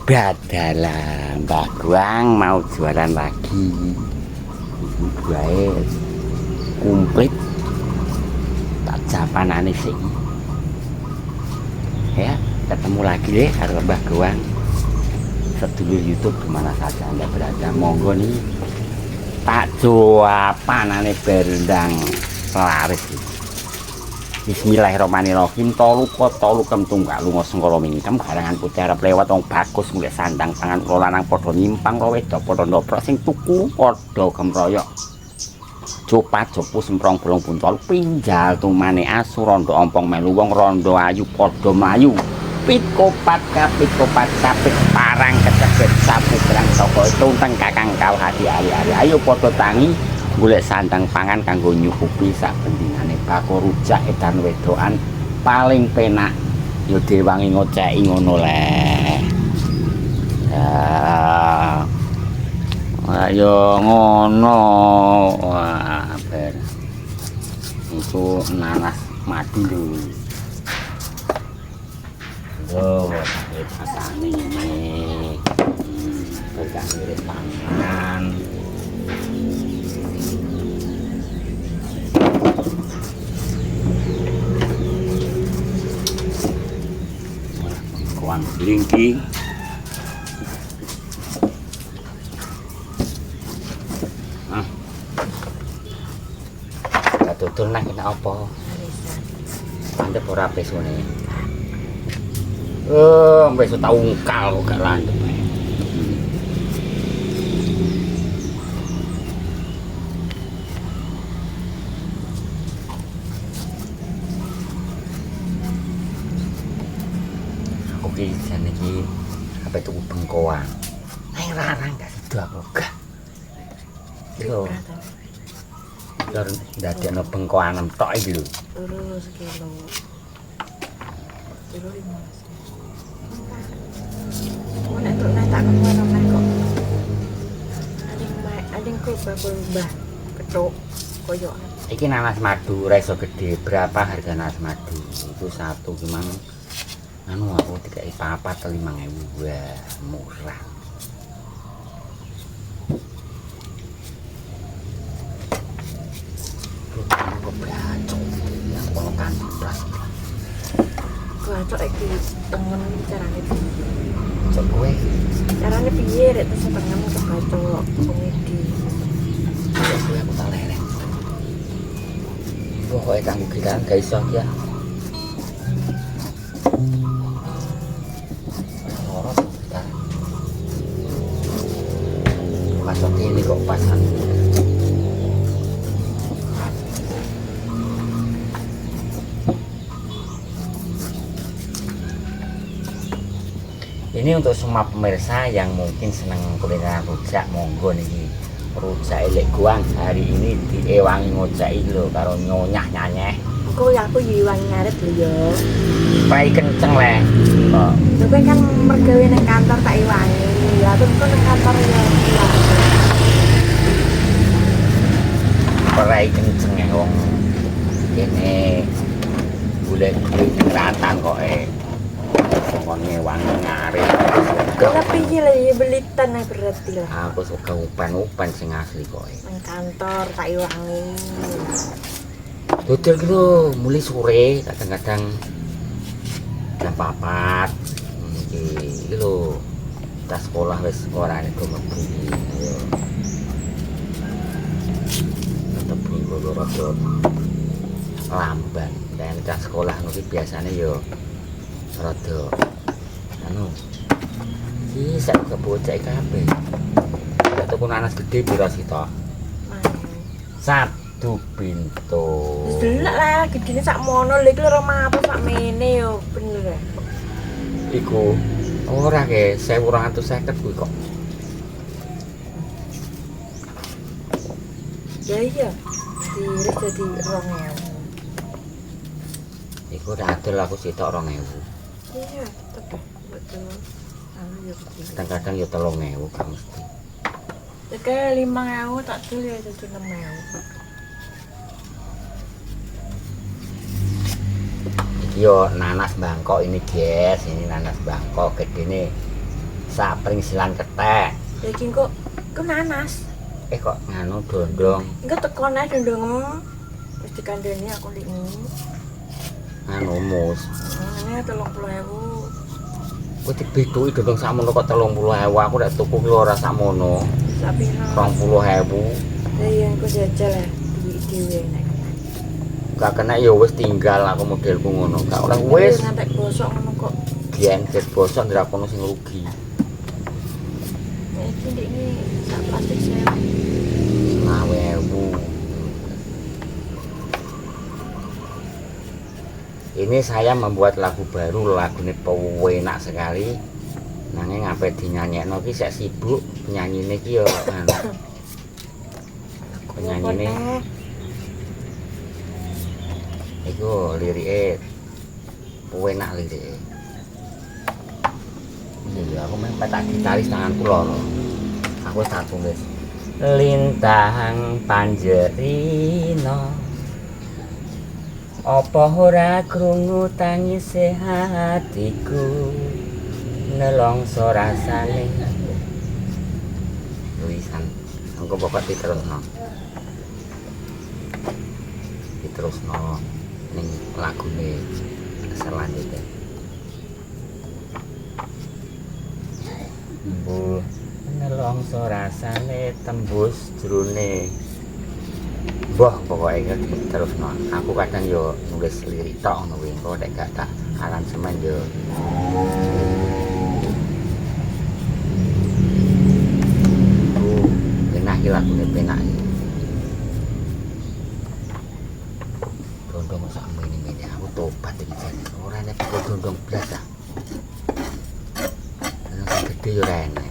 Badalah Mbah Guang mau jualan lagi. Buahe komplit. Tak japanane sih. Ya, ketemu lagi deh karo Mbah Guang. Sedulur YouTube dimana saja Anda berada. Monggo nih. Tak jawabanane berendang laris. Bismillahirrahmanirrahim. Tolu kem tunggal lunga sengkala mingkem garangan putih arep lewat wong bagus mulih sandang pangan kula lanang padha nyimpang karo wedok padha ndoprok sing tuku padha gemroyok. Copat jopo semprong bolong buntol pinjal tumane asu rondo ompong melu wong rondo ayu padha mlayu. Pit kopat kapit parang kecebet sapu berang toko tunteng kakang kau hati ari-ari ayo padha tangi golek sandang pangan kanggo nyukupi saben dinane bako rujak edan wedokan paling penak ya dewangi ngoceki ngono le. Ya. Ayo ngono. Wah, ber. Iku nanas madu lho. Loh, pasane ini. Berkah mirip pangan. Kuang lingking. Tutul nang kena apa? Landep ora pesone. Wis tau ungkal kok gak landep. Aku ki jane iki ape tuku bengkoang. Nang larang gak sido aku gak. Yo. Lor ndadekno bengkoang tok iki lho. Loro sekilo. Loro 15. Nek tok nek tak ngono nek kok. Ading kok babah ketuk koyo. Iki nanas madu ora iso gede. Berapa harga nanas madu? Itu satu memang anu aku dikai 4 atau 5.000. Wah, murah. Gacok iki tengen carane piye? Cok kowe Carane piye rek terus tengen kebacok komedi. kowe aku tak lereng. Pokoke kanggo kiran gak iso ya. Loro sebentar. Pasok ini kok pasan. Ini untuk semua pemirsa yang mungkin senang kuliner rujak, monggo nih rujak elek Guang hari ini diewangi ngoceki lho karo nyonyah nyanyeh. Engko ya aku yiwangi ngarep lho ya. Pai kenceng le. Kok Lha kowe kan mergawe nang kantor tak iwangi. Ya aku kok nang kantor ya. pai kenceng ya wong kene golek duit ratan kok kon ngewangi ngarep. Kok piye lho ya belitan berarti lah. Aku suka upan-upan sing asli kok. Nang kantor tak iwangi. Dodol gitu mulai sore kadang-kadang jam 4 iki lho tas sekolah wis ora nek mlebu yo tetep minggu rada lamban dan tas sekolah nuki biasanya yo rada anu iki sak kebocah kabeh ataupun nanas gede pira sih to satu pintu delok lah gedine sak mono lho iki lho apa sak mene yo bener. Iku ora ke 1250 kuwi kok. Ya iya. Diiris jadi 2.000. Iku ora adol aku sitok 2.000. Iya, tetep betul. Ya Kadang-kadang ya 3.000 gak mesti. Oke, 5.000 tak dulu ya jadi 6.000. Iki yo nanas Bangkok ini guys, ini nanas Bangkok gedene sapring silan kethek. Ya iki kok nanas. Kok nganu dondong. Engko tekon ae dondong. Wis dikandani aku ndek ngene. Nganu mus. Ngene 30.000. Kowe dibituki dondong sakmono kok 30.000. Aku nek tuku ki ora sakmono. Sak pira? 20.000. Lah iya engko jajal ya duit dhewe nek. Gak kena ya wis tinggal aku modelku ngono. Gak oleh wis. Ngantek bosok ngono kok. Biyen ket bosok ndak kono sing rugi. Nek iki ndek iki sak plastik 1000. 50.000. Ini saya membuat lagu baru, lagunya enak sekali. Nanging ngapain dinyanyekno ki sik sibuk, penyanyine ki ya anu. Penyanyine iku lirike enak lirike. Iya, aku main petak gitaris tanganku loro. Aku tak tulis. Lintang panjerino apa ora krungu tangise hatiku nelongso rasane tulisan engko pokok diterusno ning lagune selanjutnya bu nelongso rasane tembus jrone mbah pokoke iki terusno. Aku kadang yo nulis lirik tok ngono kuwi engko nek gak tak aransemen yo. Enak iki lagune penak iki. Dondong sak mene-mene aku tobat iki jane. Ora nek dondong blas ah. Sing gede yo ora enak.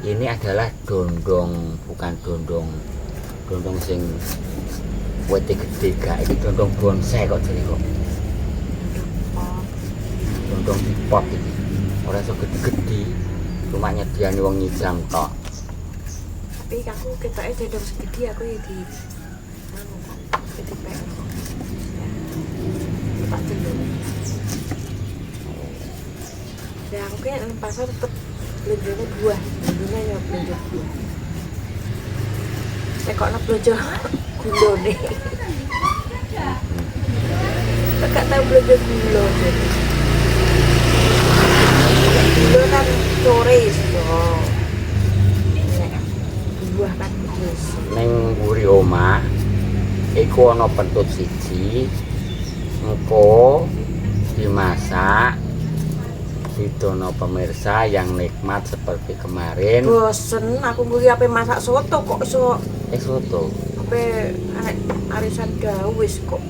Ini adalah dondong, bukan dondong sing wete gede gak, ini dondong bonsai kok jadi kok. Dondong di pot ini, ora iso gede-gede, cuma nyediani wong nyijam tok. Tapi aku ketoke dondong segede aku ya di anu kok, dipek. Tak dulu. Ya aku kayak nang pasar tetep belanja buah, belanja ya belanja buah. Nek kok nek belanja gulone. Gak tau belanja gula jadi. Gula kan sore iso. Nek buah kan wis. Ning mburi omah iku ana pentut siji. Engko dimasak didono pemirsa yang nikmat seperti kemarin. Bosen aku mburi ape masak soto kok iso Soto. ape arisan dawis kok.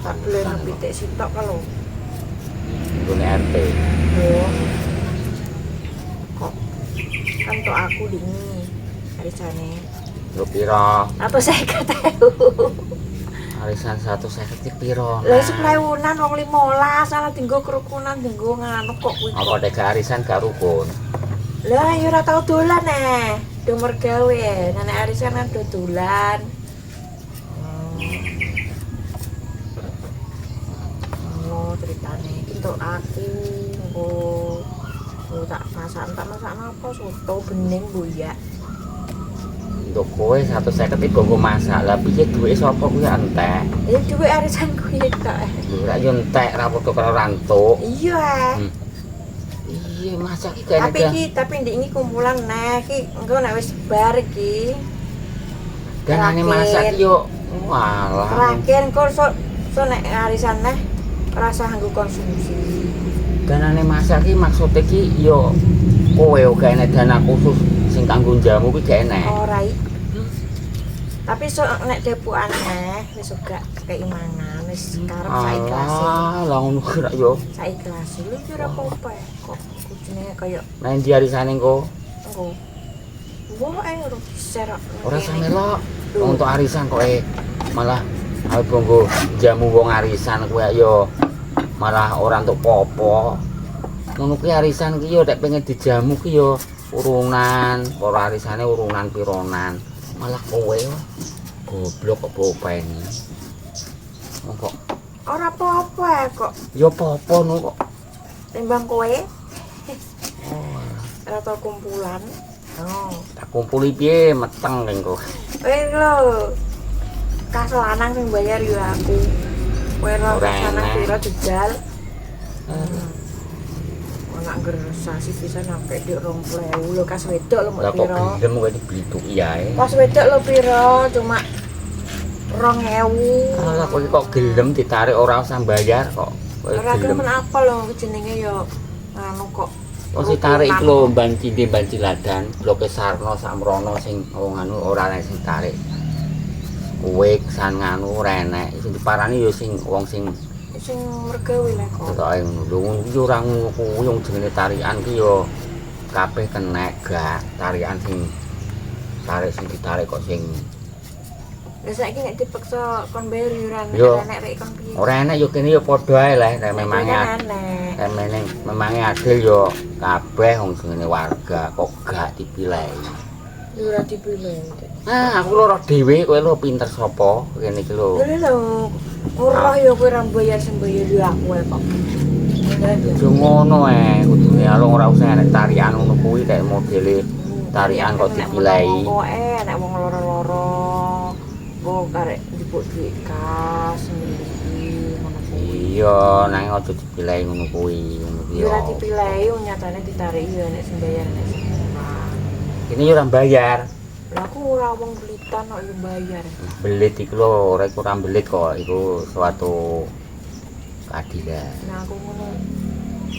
Tak boleh pitik sitok kalau. Nggone RT. Oh. Kok kan tok aku dini arisane. Lho pira? Atau saya ketemu. Arisan 150 iki pira? Lah seplewunan wong 15 salah dinggo kerukunan dinggo nganu kok kuwi. Apa nek arisan gak rukun? Lah ya ora tau dolan do mergawe nenek arisan kan do dolan. Oh ceritane iki entuk aku engko tak masak apa soto bening buyak. Untuk kowe 150 iki nggo masak. Lah piye duwe sapa kuwi entek? Ya duwe arisan kuwi tok. Ora yo entek ra foto karo rantuk. Iya. Iya masak iki gak Tapi ndek iki kumpulan iki engko nek wis bar iki. danane masak iki yo walah. Terakhir engko so nek arisan rasa nganggo konsumsi. Danane masak iki maksud iki yo kowe gak enek dana khusus sing kanggo jamu kuwi gak enek. Ora tapi so nek depukan wis gak keimanan wis karep saiklase. Ah, lah ngono kira yo. Saiklase lho ora apa-apa kok kujune kaya Nang ndi arisane engko? engko. Wah, ora bisa. Ora samelok. Untuk arisan kok malah ae bonggo jamu wong arisan kowe yo malah ora entuk popo. Ngono kuwi arisan ki yo nek pengen dijamu ki yo urunan, para arisane urunan pironan. Malah kowe goblok kok bopeni. Kok ora apa-apa kok. yo popo no kok. Timbang kowe Oh, Rata kumpulan. Oh. tak kumpuli piye meteng engko. Lho. Kas lanang sing bayar yo aku. Kowe lho Ora kas lanang enak. pira jejal. Anak gersasi pisan sampe dik 20.000 lho kas wedok lho Lah mbok kok pira. gelem kowe diblituki ae. Kas wedok lho pira cuma 2.000. Alah kowe kok gelem ditarik ora usah bayar kok. Kowe Ora gelem. gelem apa lho jenenge yo anu kok. Oh si tarik iku lho banci di banci ladan, bloke Sarno Samrono sing anu ora enek sing tarik. Kowe kesan nganu ora enek, sing diparani yo sing wong sing Sing mergawe lek kok. ketoke ngono. Lho ngono iki ora ngono kuwi wong jenenge tarikan ki yo kabeh kenek gak tarikan sing tarik sing ditarik kok sing Lah saiki nek dipaksa kon bayar yo ora Yo. enek rek kon piye. ora enek yo kene yo padha ae lah nek memange enek. memange adil yo kabeh wong jenenge warga kok gak dipilih. Yo ora dipilih. Ah, aku lho dhewe kowe lho pinter sapa kene iki lho. Lho, ora yo kowe ora bayar sing bayar yo aku ae kok. Yo ngono kudune alung ora usah enek tarian ngono kuwi kayak modele tarian kok dipilahi. Pokoke nek wong loro-loro kok karek njupuk duit kas iki ngono kuwi. Iya, nang aja dipilahi ngono kuwi, ngono kuwi. Yo ora dipilih yo nyatane ditarik yo nek sing bayar nek sing ora. Ini yo ora bayar. Lah aku ora wong belitan kok yo bayar. Belit iku lho, ora kurang belit kok, iku suatu keadilan. Nah aku ngono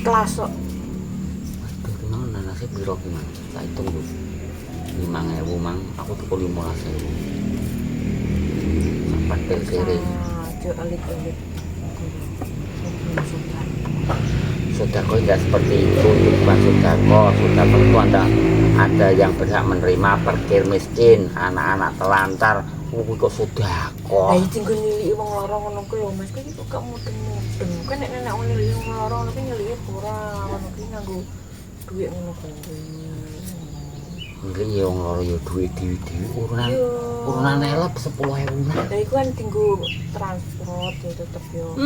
kelas kok. Aduh, gimana nanase piro ki, Mang? Tak hitung lho. 5.000, Mang. Aku tuku 15.000. Sampai kere. Aja elit-elit. Sodako tidak seperti itu, itu bukan sodako. Sodako itu ada yang berhak menerima parkir miskin, anak-anak telantar. Kok sodako? Lah iki nggo niliki wong loro ngono ku lho, Mas. Kowe iki kok gak mudeng-mudeng. Kan nek nek niliki wong loro ngono ku niliki ora ngono ku nganggo dhuwit ngono kuwi. Ini ya wong loro ya duit dhewe-dhewe urunan elep 10.000. Lah iku kan tinggu transport ya tetep yo.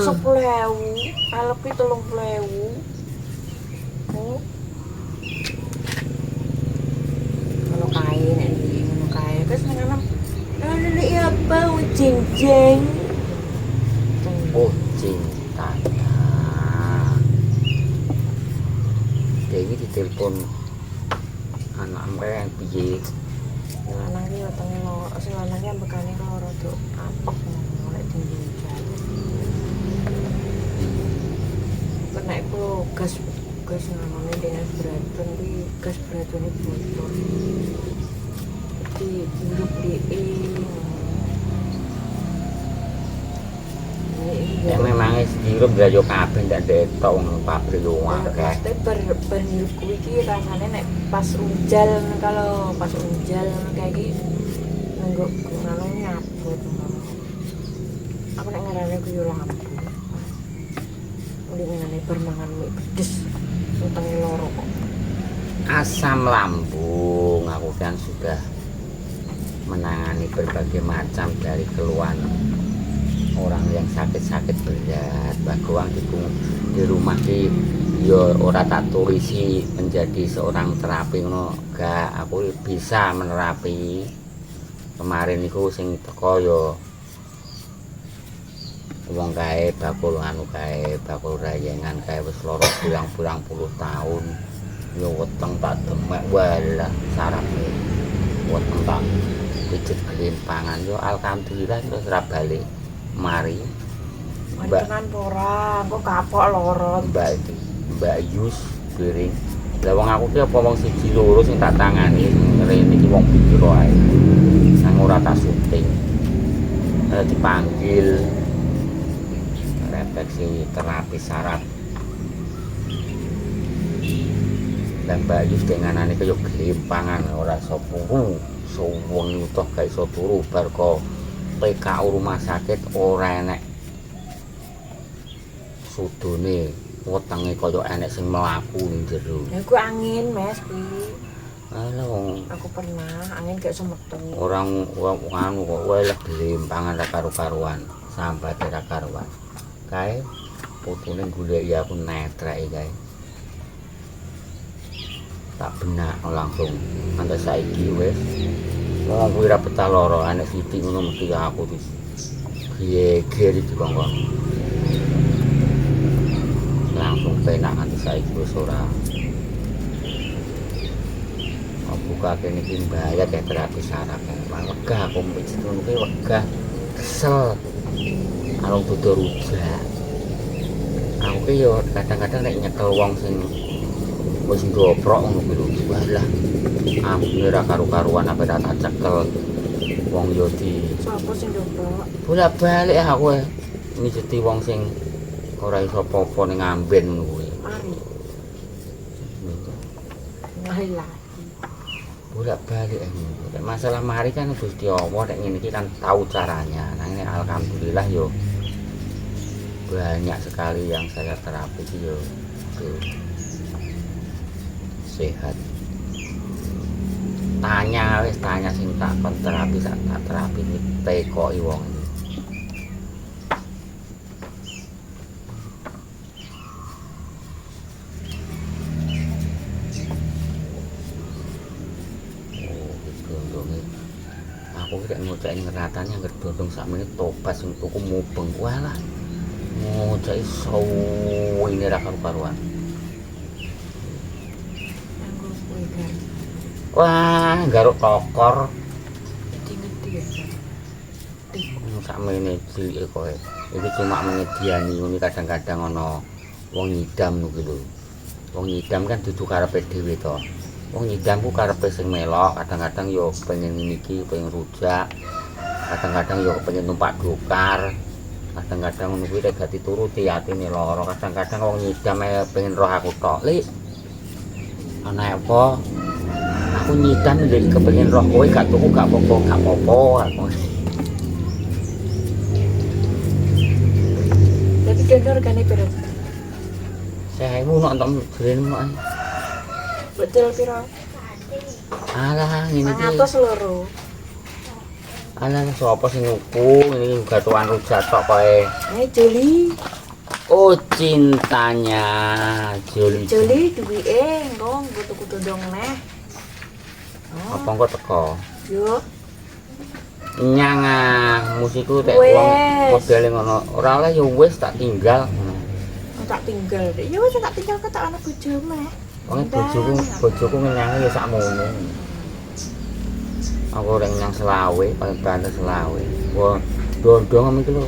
10.000, 10.000. elep 30.000. Oh. Kalau kae nek niliki ngono kae terus nang niliki apa jeng-jeng. Oh, cintanya. Dewi ditelepon anak mereka yang piye. Lanang iki wetenge loro, sing lanang iki ambekane loro tuh apek ngono lek tinggi jalan. Kena iku gas ngamane dengan beratun kuwi gas beratune bocor. Jadi hidup di Ya memang hirup gak yo kabeh ndak detok wong pabrik yo akeh. Pasti berhirup kuwi iki rasane nek pas unjal kalau pas unjal kayak iki nunggu ngono nyabut. Aku nek ngarane ku yo lampu. Udah ngene bermangan mie pedes utangnya loro kok. Asam lambung aku kan sudah menangani berbagai macam dari keluhan orang yang sakit-sakit berat. Bagong di rumah ki yo ora tak tulisi menjadi seorang terapi ngono gak, aku bisa menerapi. Kemarin niku sing teko yo wong kae bakul anu kae bakul rayengan kae wis lara pirang-pirang puluh tahun yo weteng tak demek walah sarape weteng tak pijet kelimpangan yo alhamdulillah terus ora balik mari Tenan ora, kok kapok loro. Mbak Yus piring. Lah wong aku ki apa wong siji loro sing tak tangani rene iki wong piro ae. Nang ora tak syuting. Dipanggil refleksi terapi saraf. Dan Mbak Yus denganane kaya gelimpangan ora sapa wong utuh gak iso turu bar kok PKU rumah sakit ora enek sudune wetenge kaya enek sing mlaku ning jero. Ya ku angin, Mas, kuwi. Alah wong Aku pernah angin gak semetu. orang anu kok wae lek gelimpangan ra karo-karuan, sambat ra karuan. Kae putune golek ya aku netrek kae. tak benak langsung nganti saiki wis wong kuwi ra betah lara anek sithik ngono mesti aku di geger dikongkon langsung penak nganti saiki wis ora buka kene iki bahaya kayak terapi saraf wegah aku mbek ngono kuwi wegah kesel arung dudu rujak aku ki yo kadang-kadang nek nyekel wong sing wis ngoprok ngono kuwi lho walah aku ora karu-karuan apa tak cekel wong yo di Sapa sing ngoprok? bolak-balik aku ngijeti wong sing ora iso apa-apa ning ngamben ngono kuwi Mari. Mari lah. bolak-balik masalah mari kan Gusti Allah nek ngene iki kan tahu caranya. Nah ini alhamdulillah yo banyak sekali yang saya terapi yo tuh sehat. Tanya sing tak kon terapi sak tak terapi iki tekoki wong. Aku tidak ngocek ngeratanya ngerdodong sakmene tobat sing tuku mubeng walah ngocek iso ini ra karu-karuan Nganggo kuwi kan. wah garuk tokor Ngerti ya. sakmene cilik kowe iki cuma menyediani ngene kadang-kadang ana wong nyidam ngono lho wong nyidam kan dudu karepe dhewe to. Wong nyidam ku karepe sing melok, kadang-kadang yo pengen niki, pengen rujak. Kadang-kadang yo pengen numpak dokar. Kadang-kadang ngono kuwi rek gak dituruti atine lara. Kadang-kadang wong nyidam pengen roh aku tok. Lik. Ana apa? Aku nyidam lek kepengin roh kowe gak tuku gak apa-apa aku. Tapi donor kan piro? Saya mau nonton jeren mak. Betul piro? Alah ngene iki. 100 loro. Alah sapa sing nuku ini gatuan rujak tok kowe. Joli. Oh cintanya Joli. Joli duwike engko nggo tuku dondong neh. Apa engko teko? Yo. Nyang musikku tek Wes. wong modele ngono. Ora oleh ya wis tak tinggal. Tak tinggal. Ya wis tak tinggal ketak ana bojomu. Wong bojoku ngenyangi ya sakmono. Aku ora nyang selawe, paling banter selawe. Wah, dondong iki lho.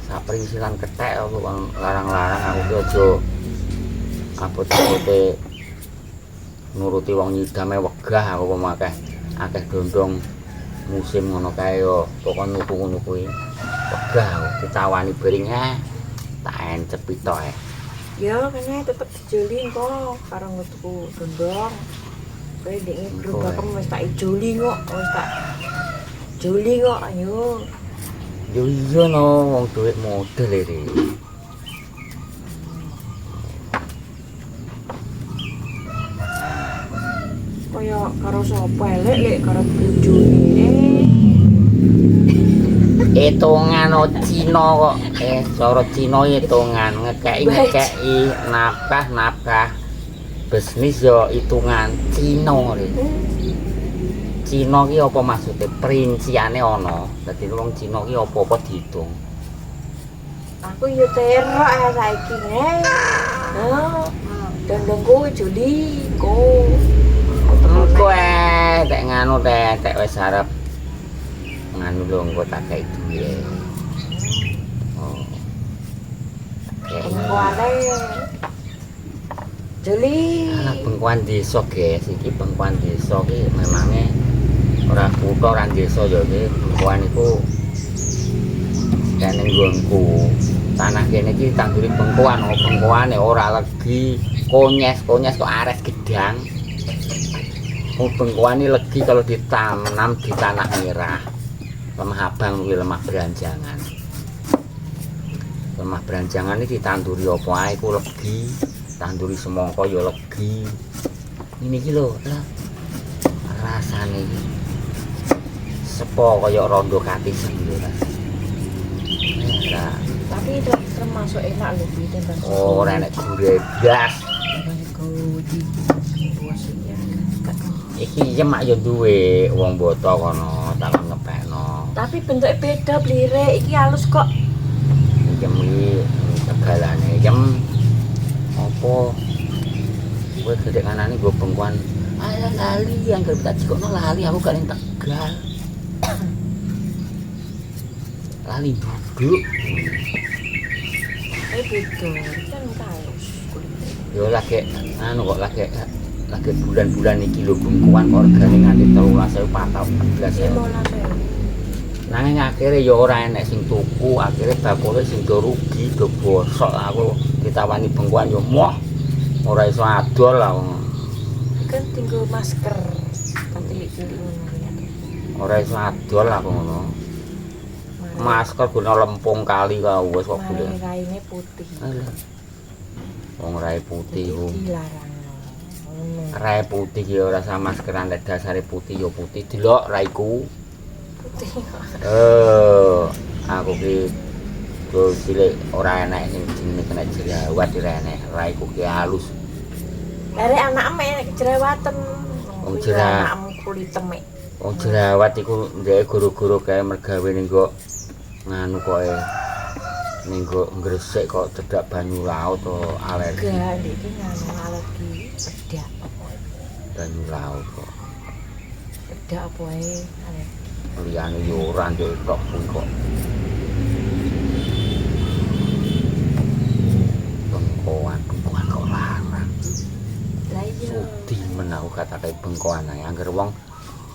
Sapringsilan kethek aku larang-larang aku ki aja apot-apote nuruti wong nyidame wegah aku pemakai akeh dondong musim ngono kae yo pokok nuku ngono kuwi wegah ditawani bering tak encepi tok Ya kayaknya tetep dijoli engko karo tuku dondong. Kowe ndekne gerobakmu wis tak ijoli kok, wis tak joli kok ayo. yo iya no wong duit model iki Kaya karo sapa elek karo bojone. hitungan Cina kok cara Cina hitungan ngekeki nafkah bisnis yo hitungan Cina lho Cina ki apa maksude perinciane ana dadi wong Cina ki apa-apa diitung Aku yo terok saiki dondongku joli ko. engko tek nganu tek wis arep nganu lho engko tak kei duwe. Oh. Bengkoane. Joli. Anak bengkoan desa guys, iki bengkoan desa ki memange ora kutha ora desa ya iki bengkoan iku kene nggonku. Tanah kene iki tangguri bengkoan, bengkoane ora legi, konyes kok ares gedang. Bengkoane legi kalau ditanam di tanah merah. Lemah abang kuwi lemah beranjangan. Lemah beranjangan iki ditanduri apa ae ku legi, tanduri semangka ya legi. Ini iki lho, rasane iki. Sepo kaya rondo katisen lho rasane. Nah, Tapi itu termasuk enak lho Bi tembang. ora nek gure blas. Kau di bosnya. Iki jem mak yo duwe wong boto kono tak ngepekno. Tapi bentuknya beda blire, iki halus kok. Jem iki tegalane jem apa kowe gedhe kanane nggo bengkuan. Alah lali anggere tak jikono lali aku gak ning Tegal. Lali duduk. Beda, kan halus. Yo lagi anu kok lagi bulan-bulan iki lho bengkuan kok regane nganti 13.000 14.000. Nanging akhirnya ya ora enek sing tuku, akhirnya bakule sing do rugi, do bosok aku ditawani bengkuan yo moh. Ora iso adol lah. Kan tinggal masker, kan cilik-cilik ngono ya. Ora iso adol aku ngono. Masker guna lempung kali kau wis kok gule. Raine putih. Alah. Wong rai putih ku. Dilarang. Rai putih ya ora sama maskeran lek dasare putih ya putih delok raiku. Putih. Aku ki terus cilik ora enek sing jenenge kena jerawat ora enek. Raiku ki halus. Dari anak emek jerawatan. Wong jerawat. Anakmu kulit temek. Wong jerawat iku ndek guru-guru kae mergawe ning kok nganu koke ning kok gresik kok cedak banyu laut to alergi. Enggak, iki nganu alergi pedak. Banyu laut kok. Pedak apa ae alergi. Liyane yo ora ndek tok kuwi kok. Bengkoan kok larang. Lah iya. Sudi men aku katake bengkoan ae angger wong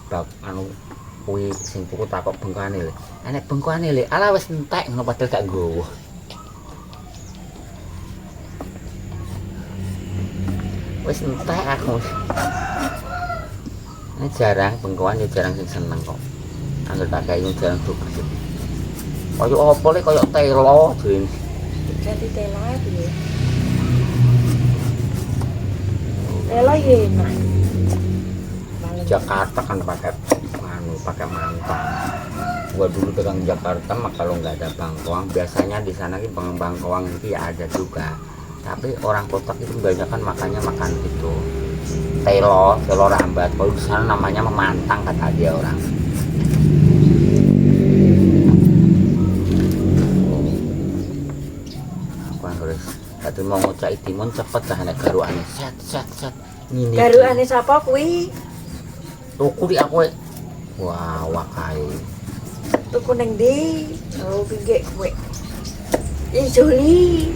bab anu kuwi sing tuku takok bengkoane lho. Enek bengkoane lho. Ala wis entek ngono padahal gak nggowo. Wis entek aku. Ini jarang bengkoan ya jarang sing seneng kok. Angger tak kaya jarang doget. Kaya apa le kaya telo jene. Ganti telo ae piye? Telo ya enak. Jakarta kan pakai mantap. Gua dulu pegang Jakarta mah kalau nggak ada bangkoang biasanya di sana ki bangkoang itu ya ada juga. Tapi orang kota itu kebanyakan makannya makan gitu. Telo rambat. Kalau di sana namanya memantang kata dia orang. Aku harus tadi mau ngocak timun cepet dah nek garuane set. Ngene. Garuane sapa kuwi? Tuku di aku. Wah, wakai. Tuku nang ndi? Oh, pinggir kowe. Joli.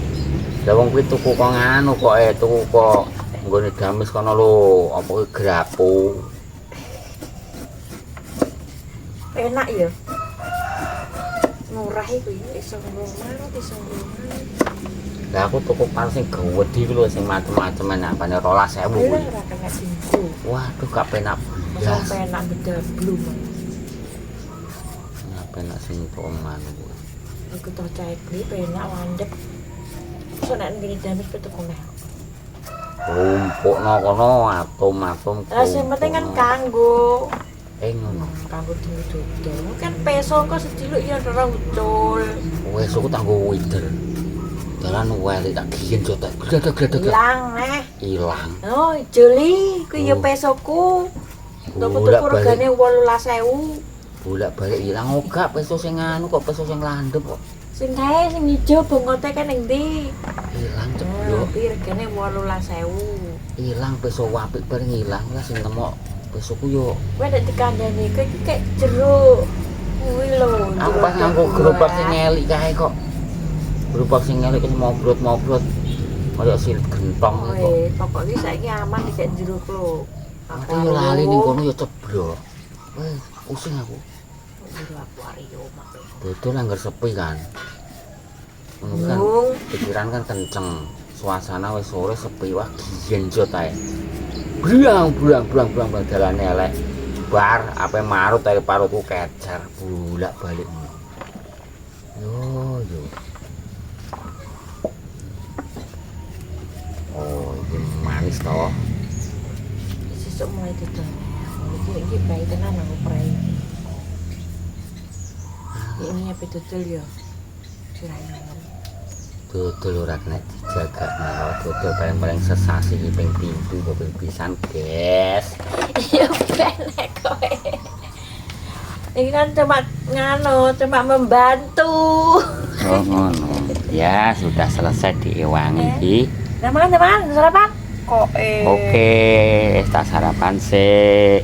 Lah wong kuwi tuku kok nganu kok tuku kok nggone gamis kono lho, apa kuwi grapo. Enak ya. Murah iku iso ngomong, iso ngomong. Lah aku tuku pan sing gede ku lho sing macem-macem enak pane 12.000 kuwi. Ora kena dinggo. Waduh gak penak. Sampai enak beda belum. Gak penak sing oman kuwi. Aku tau cai beli penak landep. So nek ngene damis petuku neh. Rumpukno kono atom-atom. Lah sing penting kan kanggo ngono. kanggo duduk. Kan peso kok sediluk ya ora ucul. Wes aku tanggo wider. Dalan wali tak giyen jotek. Gledek. Ilang neh. Ilang. Oh, Juli, kuwi ya pesoku. Tuku regane 18.000. Bolak-balik ilang ora peso sing anu kok peso sing landhep kok. Sing kae sing ijo bongote kan ning ndi? Ilang ceblok. Kuwi regane 18.000. Ilang peso apik bareng ilang lah sing nemok pesoku yo. Kowe nek dikandani kowe iki kek jeruk. Kuwi lho. Aku pas nganggo gerobak sing elik kae kok. Gerobak sing elik wis mobrot. Kaya silit gentong kok. Pokoke saiki aman dikek jeruk lho. Aku yo lali ning kono yo ceblok. Wes, pusing aku. Jeruk akuarium mak. Dodol anggar sepi kan. Ngono kan. Pikiran kan kenceng. Suasana wis sore sepi wah giyen jot ae. Brang dalane elek. Bar ape marut ae parutku kecer bolak-balik. Yo. Oh, ini manis toh. Sesuk mulai didol. Iki baik tenan aku prai. Ini apa dodol ya? Kira-kira. Dodol ora kena dijaga. Dodol paling sesasi ping 7 ping pisan, guys. Ya benek kowe. Ini kan cuma cuma membantu. Oh ngono. Ya, sudah selesai diewangi iki. Nah, makan sarapan. Kok Oke, tak sarapan sih.